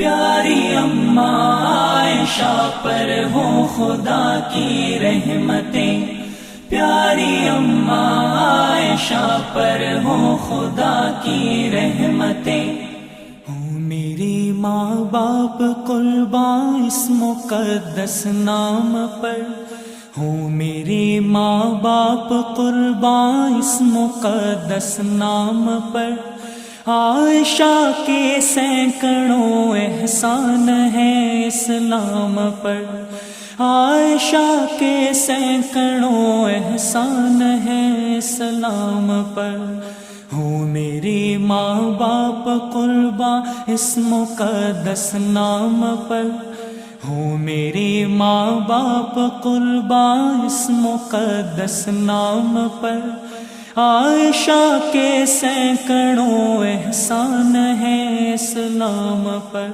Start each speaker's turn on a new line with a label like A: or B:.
A: پیاری اماں عائشہ پر ہوں خدا کی رحمتیں، پیاری اماں عائشہ پر ہوں خدا کی رحمتیں۔ میری ماں باپ قرباں اس مقدس نام پر، ہوں میری ماں باپ قرباں اس مقدس نام پر۔ عائشہ کے سینکڑوں احسان ہیں اسلام پر، عائشہ کے سینکڑوں احسان ہیں اسلام پر۔ ہوں میری ماں باپ قرباں اس مقدس نام پر، ہوں میری ماں باپ قرباں اس مقدس نام پر۔ عائشہ کے سینکڑوں احسان ہیں اسلام پر۔